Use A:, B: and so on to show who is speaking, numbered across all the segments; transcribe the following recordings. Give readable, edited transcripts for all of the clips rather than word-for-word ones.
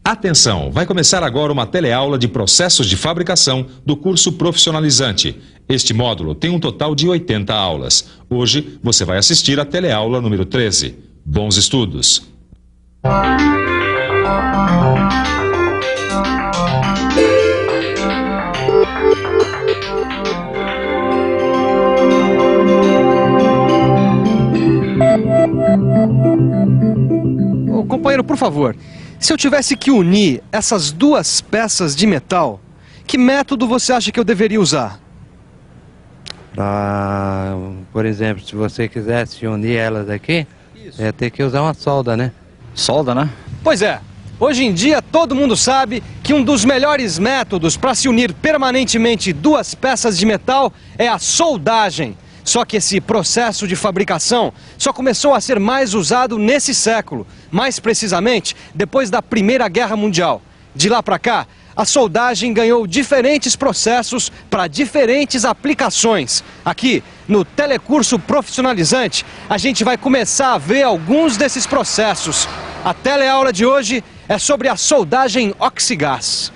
A: Atenção, vai começar agora uma teleaula de processos de fabricação do curso profissionalizante. Este módulo tem um total de 80 aulas. Hoje você vai assistir a teleaula número 13. Bons estudos!
B: Ô, companheiro, por favor, se eu tivesse que unir essas duas peças de metal, que método você acha que eu deveria usar?
C: Por exemplo, se você quisesse unir elas aqui, ia ter que usar uma solda, né?
D: Solda, né?
B: Pois é, hoje em dia todo mundo sabe que um dos melhores métodos para se unir permanentemente duas peças de metal é a soldagem. Só que esse processo de fabricação só começou a ser mais usado nesse século, mais precisamente depois da Primeira Guerra Mundial. De lá para cá, a soldagem ganhou diferentes processos para diferentes aplicações. Aqui, no Telecurso Profissionalizante, a gente vai começar a ver alguns desses processos. A teleaula de hoje é sobre a soldagem oxigás.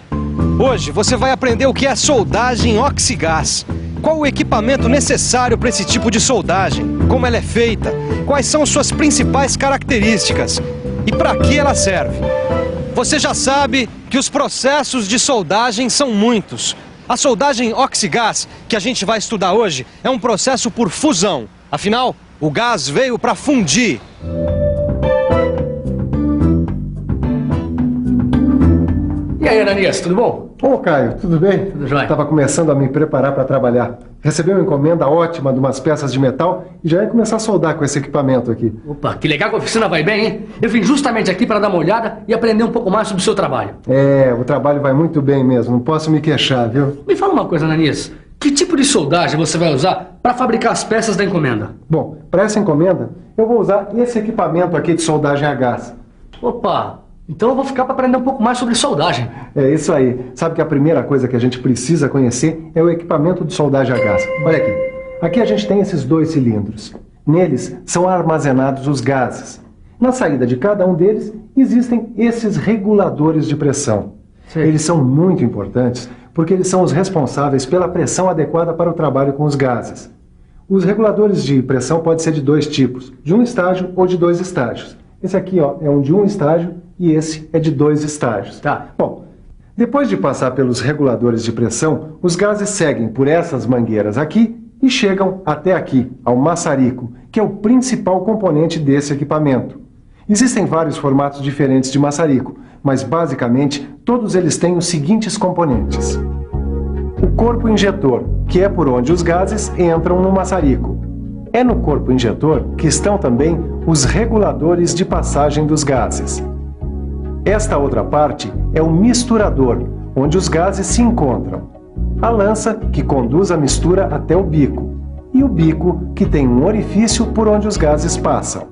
B: Hoje você vai aprender o que é soldagem oxigás. Qual o equipamento necessário para esse tipo de soldagem? Como ela é feita? Quais são suas principais características? E para que ela serve? Você já sabe que os processos de soldagem são muitos. A soldagem oxigás, que a gente vai estudar hoje, é um processo por fusão. Afinal, o gás veio para fundir.
E: E aí, Ananias, tudo bom?
F: Ô, Caio, tudo bem?
E: Tudo jóia.
F: Estava começando a me preparar para trabalhar. Recebi uma encomenda ótima de umas peças de metal e já ia começar a soldar com esse equipamento aqui.
E: Opa, que legal que a oficina vai bem, hein? Eu vim justamente aqui para dar uma olhada e aprender um pouco mais sobre o seu trabalho.
F: É, o trabalho vai muito bem mesmo, não posso me queixar, viu?
E: Me fala uma coisa, Ananias. Que tipo de soldagem você vai usar para fabricar as peças da encomenda?
F: Bom, para essa encomenda, eu vou usar esse equipamento aqui de soldagem a gás.
E: Opa, então eu vou ficar para aprender um pouco mais sobre soldagem.
F: É isso aí. Sabe que a primeira coisa que a gente precisa conhecer é o equipamento de soldagem a gás. Olha aqui. Aqui a gente tem esses dois cilindros. Neles são armazenados os gases. Na saída de cada um deles existem esses reguladores de pressão.
E: Sim.
F: Eles são muito importantes porque eles são os responsáveis pela pressão adequada para o trabalho com os gases. Os reguladores de pressão podem ser de dois tipos, de um estágio ou de dois estágios. Esse aqui, ó, é um de um estágio e esse é de dois estágios.
E: Tá.
F: Bom, depois de passar pelos reguladores de pressão, os gases seguem por essas mangueiras aqui e chegam até aqui, ao maçarico, que é o principal componente desse equipamento. Existem vários formatos diferentes de maçarico, mas basicamente todos eles têm os seguintes componentes. O corpo injetor, que é por onde os gases entram no maçarico. É no corpo injetor que estão também os reguladores de passagem dos gases. Esta outra parte é o misturador, onde os gases se encontram. A lança, que conduz a mistura até o bico. E o bico, que tem um orifício por onde os gases passam.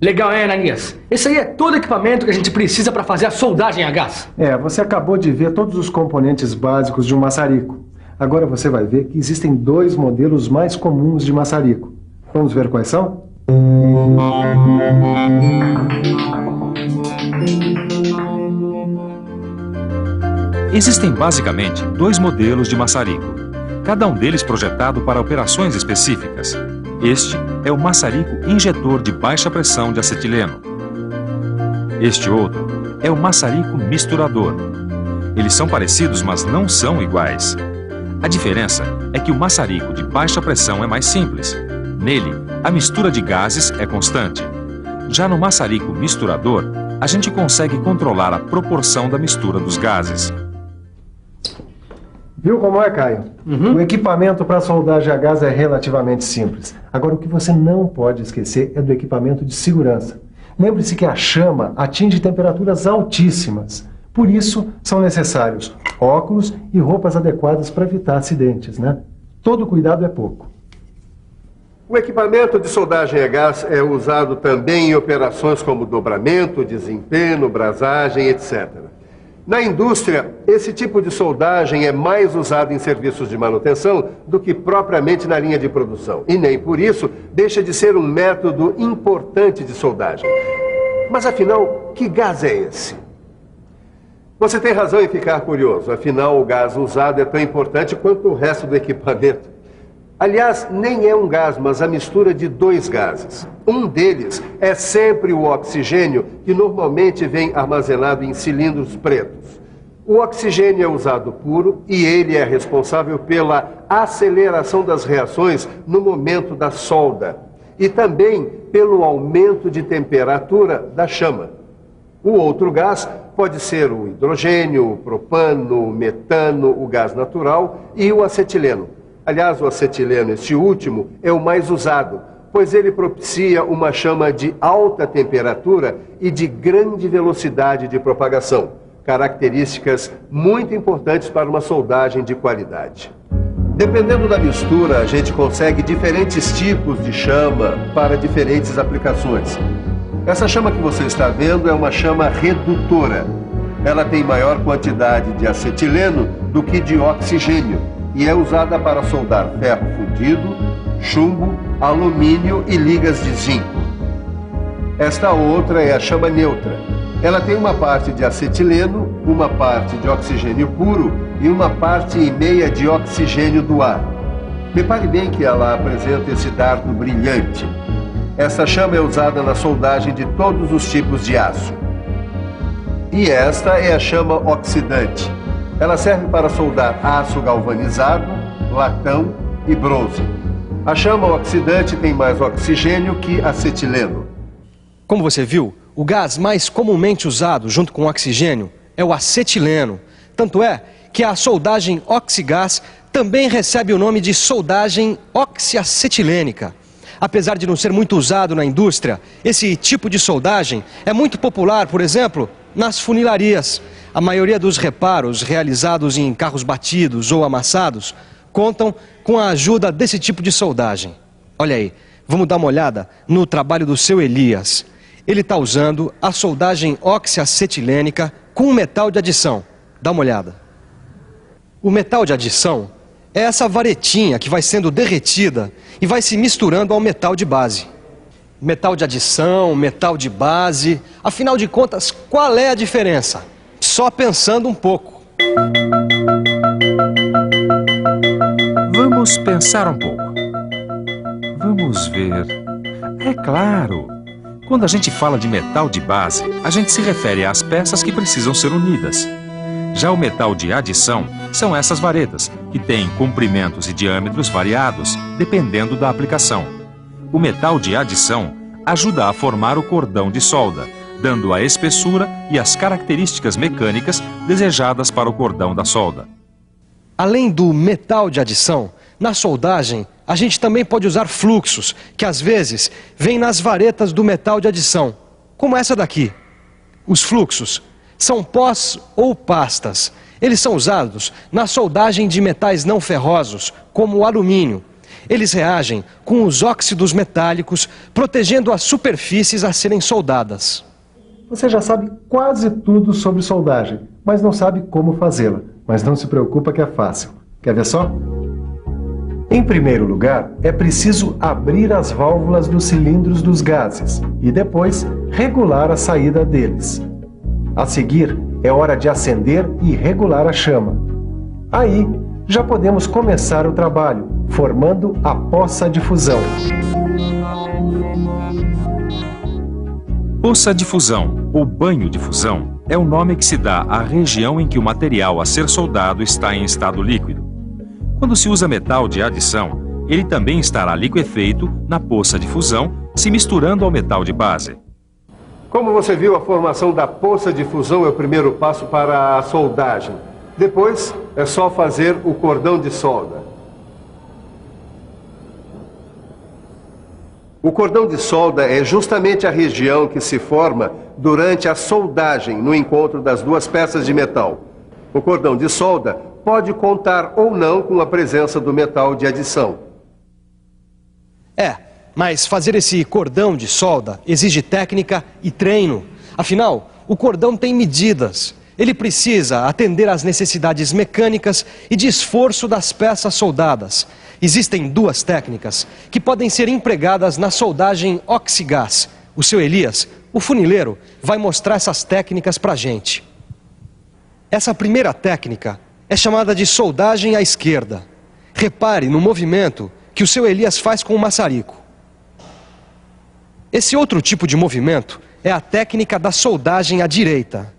E: Legal, hein, Ananias? Esse aí é todo o equipamento que a gente precisa para fazer a soldagem a gás.
F: É, você acabou de ver todos os componentes básicos de um maçarico. Agora você vai ver que existem dois modelos mais comuns de maçarico. Vamos ver quais são?
A: Existem basicamente dois modelos de maçarico, cada um deles projetado para operações específicas. Este é o maçarico injetor de baixa pressão de acetileno. Este outro é o maçarico misturador. Eles são parecidos, mas não são iguais. A diferença é que o maçarico de baixa pressão é mais simples. Nele, a mistura de gases é constante. Já no maçarico misturador, a gente consegue controlar a proporção da mistura dos gases.
F: Viu como é, Caio? O equipamento para soldagem a gás é relativamente simples. Agora, o que você não pode esquecer é do equipamento de segurança. Lembre-se que a chama atinge temperaturas altíssimas. Por isso, são necessários óculos e roupas adequadas para evitar acidentes, né? Todo cuidado é pouco.
G: O equipamento de soldagem a gás é usado também em operações como dobramento, desempenho, brasagem, etc. Na indústria, esse tipo de soldagem é mais usado em serviços de manutenção do que propriamente na linha de produção. E nem por isso deixa de ser um método importante de soldagem. Mas afinal, que gás é esse? Você tem razão em ficar curioso, afinal o gás usado é tão importante quanto o resto do equipamento. Aliás, nem é um gás, mas a mistura de dois gases. Um deles é sempre o oxigênio, que normalmente vem armazenado em cilindros pretos. O oxigênio é usado puro e ele é responsável pela aceleração das reações no momento da solda e também pelo aumento de temperatura da chama. O outro gás pode ser o hidrogênio, o propano, o metano, o gás natural e o acetileno. Aliás, o acetileno, este último, é o mais usado, pois ele propicia uma chama de alta temperatura e de grande velocidade de propagação, características muito importantes para uma soldagem de qualidade. Dependendo da mistura, a gente consegue diferentes tipos de chama para diferentes aplicações. Essa chama que você está vendo é uma chama redutora. Ela tem maior quantidade de acetileno do que de oxigênio e é usada para soldar ferro fundido, chumbo, alumínio e ligas de zinco. Esta outra é a chama neutra. Ela tem uma parte de acetileno, uma parte de oxigênio puro e uma parte e meia de oxigênio do ar. Repare bem que ela apresenta esse dardo brilhante. Essa chama é usada na soldagem de todos os tipos de aço. E esta é a chama oxidante. Ela serve para soldar aço galvanizado, latão e bronze. A chama oxidante tem mais oxigênio que acetileno.
B: Como você viu, o gás mais comumente usado junto com o oxigênio é o acetileno. Tanto é que a soldagem oxigás também recebe o nome de soldagem oxiacetilênica. Apesar de não ser muito usado na indústria, esse tipo de soldagem é muito popular, por exemplo, nas funilarias. A maioria dos reparos realizados em carros batidos ou amassados contam com a ajuda desse tipo de soldagem. Olha aí, vamos dar uma olhada no trabalho do seu Elias. Ele está usando a soldagem oxiacetilênica com metal de adição. Dá uma olhada. O metal de adição é essa varetinha que vai sendo derretida e vai se misturando ao metal de base. Metal de adição, metal de base, afinal de contas, qual é a diferença? Só pensando um pouco.
A: Vamos pensar um pouco. Vamos ver. É claro. Quando a gente fala de metal de base, a gente se refere às peças que precisam ser unidas. Já o metal de adição são essas varetas, que têm comprimentos e diâmetros variados, dependendo da aplicação. O metal de adição ajuda a formar o cordão de solda, dando a espessura e as características mecânicas desejadas para o cordão da solda.
B: Além do metal de adição, na soldagem, a gente também pode usar fluxos, que às vezes vêm nas varetas do metal de adição, como essa daqui. Os fluxos são pós ou pastas. Eles são usados na soldagem de metais não ferrosos, como o alumínio. Eles reagem com os óxidos metálicos, protegendo as superfícies a serem soldadas.
F: Você já sabe quase tudo sobre soldagem, mas não sabe como fazê-la. Mas não se preocupa que é fácil. Quer ver só? Em primeiro lugar, é preciso abrir as válvulas dos cilindros dos gases e depois regular a saída deles. A seguir, é hora de acender e regular a chama. Aí, já podemos começar o trabalho, formando a poça de fusão.
A: Poça de fusão, ou banho de fusão, é o nome que se dá à região em que o material a ser soldado está em estado líquido. Quando se usa metal de adição, ele também estará liquefeito na poça de fusão, se misturando ao metal de base.
G: Como você viu, a formação da poça de fusão é o primeiro passo para a soldagem. Depois, é só fazer o cordão de solda. O cordão de solda é justamente a região que se forma durante a soldagem no encontro das duas peças de metal. O cordão de solda pode contar ou não com a presença do metal de adição.
B: Mas fazer esse cordão de solda exige técnica e treino. Afinal, o cordão tem medidas. Ele precisa atender às necessidades mecânicas e de esforço das peças soldadas. Existem duas técnicas que podem ser empregadas na soldagem oxigás. O seu Elias, o funileiro, vai mostrar essas técnicas pra gente. Essa primeira técnica é chamada de soldagem à esquerda. Repare no movimento que o seu Elias faz com o maçarico. Esse outro tipo de movimento é a técnica da soldagem à direita.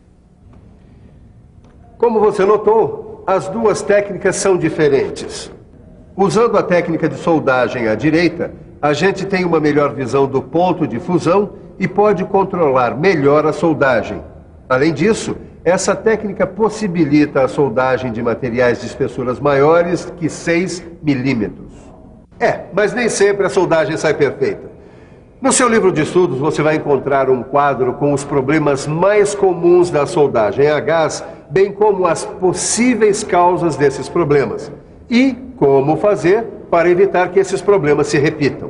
G: Como você notou, as duas técnicas são diferentes. Usando a técnica de soldagem à direita, a gente tem uma melhor visão do ponto de fusão e pode controlar melhor a soldagem. Além disso, essa técnica possibilita a soldagem de materiais de espessuras maiores que 6 milímetros. Mas nem sempre a soldagem sai perfeita. No seu livro de estudos, você vai encontrar um quadro com os problemas mais comuns da soldagem a gás, bem como as possíveis causas desses problemas e como fazer para evitar que esses problemas se repitam.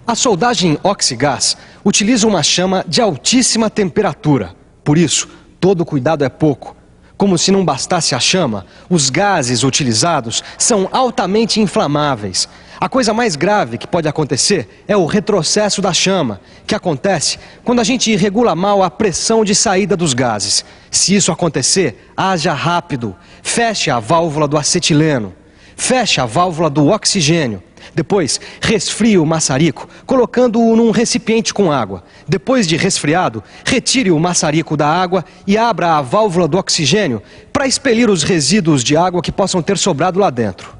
B: A soldagem oxigás utiliza uma chama de altíssima temperatura. Por isso, todo cuidado é pouco. Como se não bastasse a chama, os gases utilizados são altamente inflamáveis. A coisa mais grave que pode acontecer é o retrocesso da chama, que acontece quando a gente regula mal a pressão de saída dos gases. Se isso acontecer, haja rápido. Feche a válvula do acetileno. Feche a válvula do oxigênio. Depois, resfrie o maçarico, colocando-o num recipiente com água. Depois de resfriado, retire o maçarico da água e abra a válvula do oxigênio para expelir os resíduos de água que possam ter sobrado lá dentro.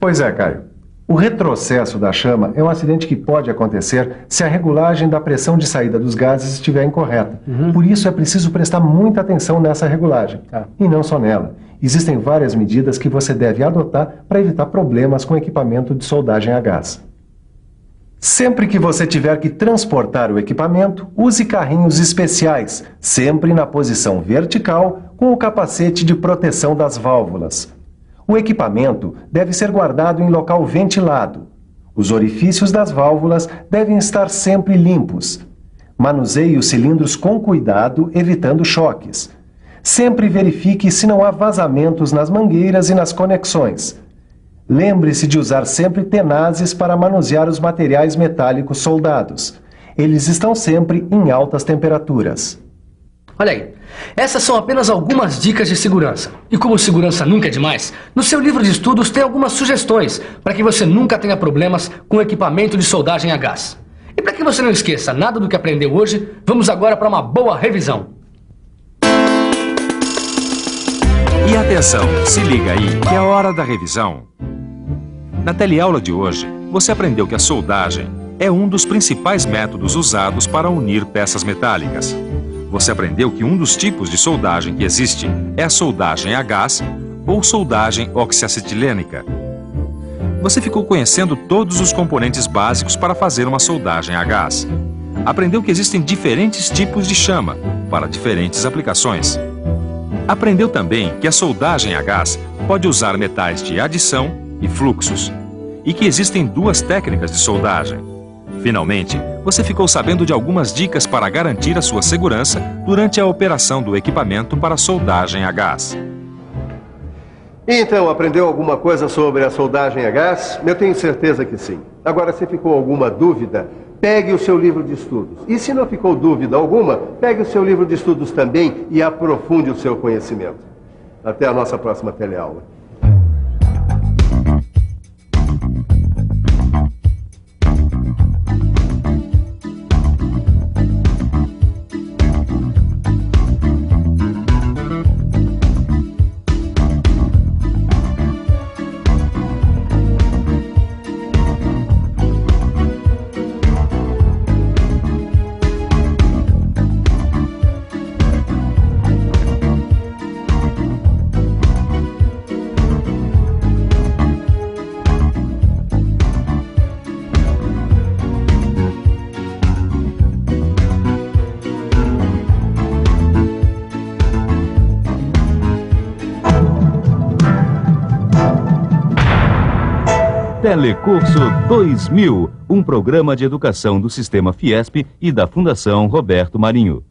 F: Pois é, Caio. O retrocesso da chama é um acidente que pode acontecer se a regulagem da pressão de saída dos gases estiver incorreta. Por isso é preciso prestar muita atenção nessa regulagem. E não só nela. Existem várias medidas que você deve adotar para evitar problemas com equipamento de soldagem a gás. Sempre que você tiver que transportar o equipamento, use carrinhos especiais, sempre na posição vertical, com o capacete de proteção das válvulas. O equipamento deve ser guardado em local ventilado. Os orifícios das válvulas devem estar sempre limpos. Manuseie os cilindros com cuidado, evitando choques. Sempre verifique se não há vazamentos nas mangueiras e nas conexões. Lembre-se de usar sempre tenazes para manusear os materiais metálicos soldados. Eles estão sempre em altas temperaturas.
E: Olha aí, essas são apenas algumas dicas de segurança. E como segurança nunca é demais, no seu livro de estudos tem algumas sugestões para que você nunca tenha problemas com equipamento de soldagem a gás. E para que você não esqueça nada do que aprendeu hoje, vamos agora para uma boa revisão.
A: E atenção, se liga aí, que é a hora da revisão. Na teleaula de hoje, você aprendeu que a soldagem é um dos principais métodos usados para unir peças metálicas. Você aprendeu que um dos tipos de soldagem que existe é a soldagem a gás ou soldagem oxiacetilênica. Você ficou conhecendo todos os componentes básicos para fazer uma soldagem a gás. Aprendeu que existem diferentes tipos de chama para diferentes aplicações. Aprendeu também que a soldagem a gás pode usar metais de adição e fluxos, e que existem duas técnicas de soldagem. Finalmente, você ficou sabendo de algumas dicas para garantir a sua segurança durante a operação do equipamento para soldagem a gás.
G: Então, aprendeu alguma coisa sobre a soldagem a gás? Eu tenho certeza que sim. Agora, se ficou alguma dúvida, pegue o seu livro de estudos. E se não ficou dúvida alguma, pegue o seu livro de estudos também e aprofunde o seu conhecimento. Até a nossa próxima teleaula.
D: Telecurso 2000, um programa de educação do Sistema Fiesp e da Fundação Roberto Marinho.